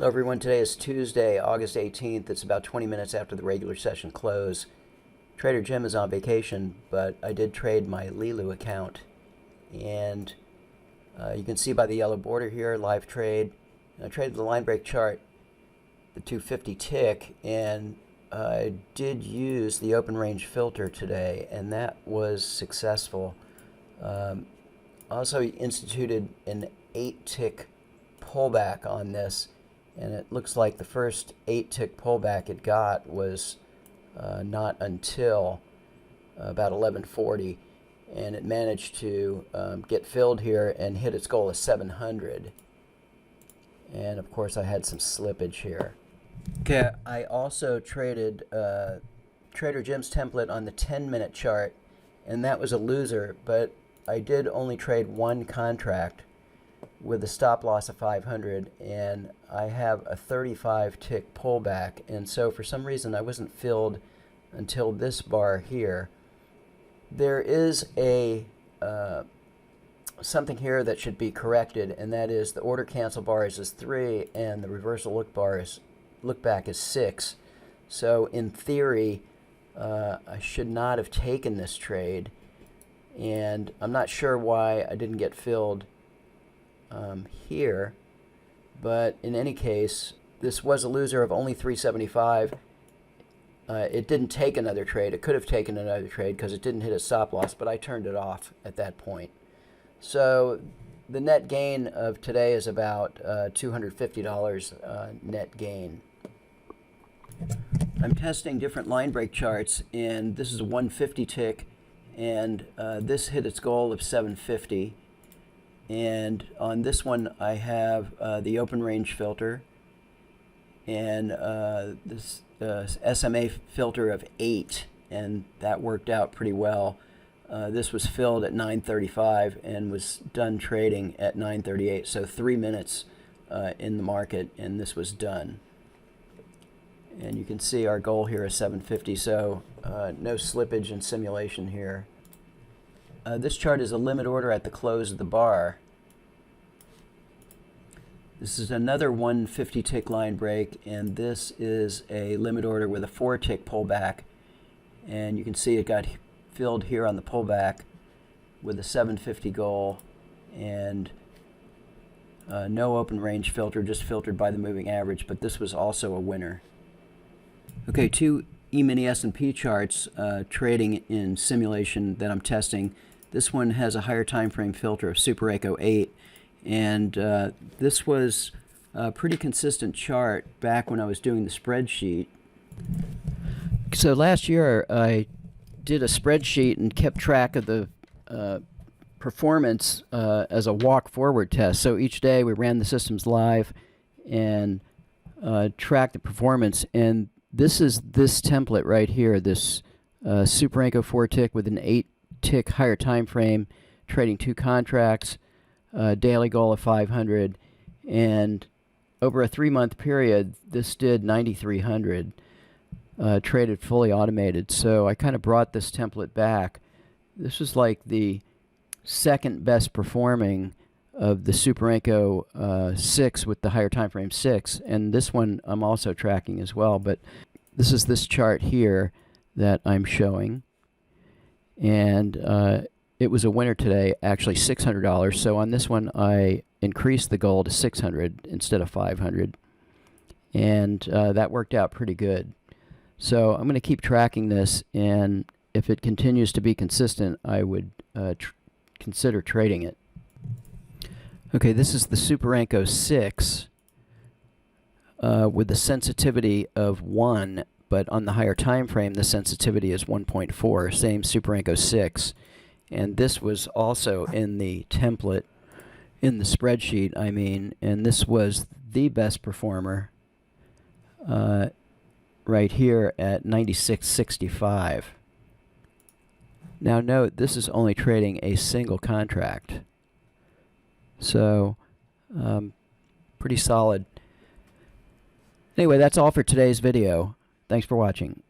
Hello everyone, today is Tuesday, August 18th. It's about 20 minutes after the regular session close. Trader Jim is on vacation, but I did trade my Lilu account. And you can see by the yellow border here, live trade. I traded the line break chart, the 250 tick, and I did use the open range filter today, and that was successful. Also instituted an 8 tick pullback on this. And it looks like the first 8 tick pullback it got was not until about 11:40, and it managed to get filled here and hit its goal of 700. And of course I had some slippage here. Okay, I also traded Trader Jim's template on the 10-minute chart, and that was a loser, but I did only trade one contract with a stop loss of 500, and I have a 35 tick pullback, and so for some reason I wasn't filled until this bar here. There is a something here that should be corrected, and that is the order cancel bar is 3 and the reversal look back is 6. So in theory I should not have taken this trade, and I'm not sure why I didn't get filled here, but in any case, this was a loser of only 375. It didn't take another trade. It could have taken another trade because it didn't hit a stop loss, but I turned it off at that point. So the net gain of today is about $250 net gain. I'm testing different line break charts, and this is a 150 tick, and this hit its goal of 750. And on this one I have the open range filter and this SMA filter of 8, and that worked out pretty well. This was filled at 9:35 and was done trading at 9:38, so 3 minutes in the market, and this was done. And you can see our goal here is 750, so no slippage in simulation here. This chart is a limit order at the close of the bar. This is another 150 tick line break, and this is a limit order with a 4 tick pullback. And you can see it got filled here on the pullback with a 750 goal, and no open range filter, just filtered by the moving average, but this was also a winner. Okay, two E-mini S&P charts trading in simulation that I'm testing. This one has a higher time frame filter of Super Echo 8, and this was a pretty consistent chart back when I was doing the spreadsheet. So last year I did a spreadsheet and kept track of the performance as a walk forward test. So each day we ran the systems live and tracked the performance, and this is this template right here, this Super Echo 4 tick with an 8 tick higher time frame, trading 2 contracts, daily goal of 500, and over a 3-month period this did 9,300, traded fully automated. So I kind of brought this template back. This was like the second best performing of the Super Echo 6 with the higher time frame 6, and this one I'm also tracking as well, but this is this chart here that I'm showing. And it was a winner today, actually $600. So on this one I increased the goal to 600 instead of 500, and that worked out pretty good. So I'm going to keep tracking this, and if it continues to be consistent I would consider trading it. Okay, this is the Super Echo 6 with the sensitivity of 1, but on the higher time frame the sensitivity is 1.4, same Super Echo 6. And this was also in the template, in the spreadsheet I mean, and this was the best performer right here at 96.65. Now note, this is only trading a single contract, so pretty solid. Anyway, that's all for today's video. Thanks for watching.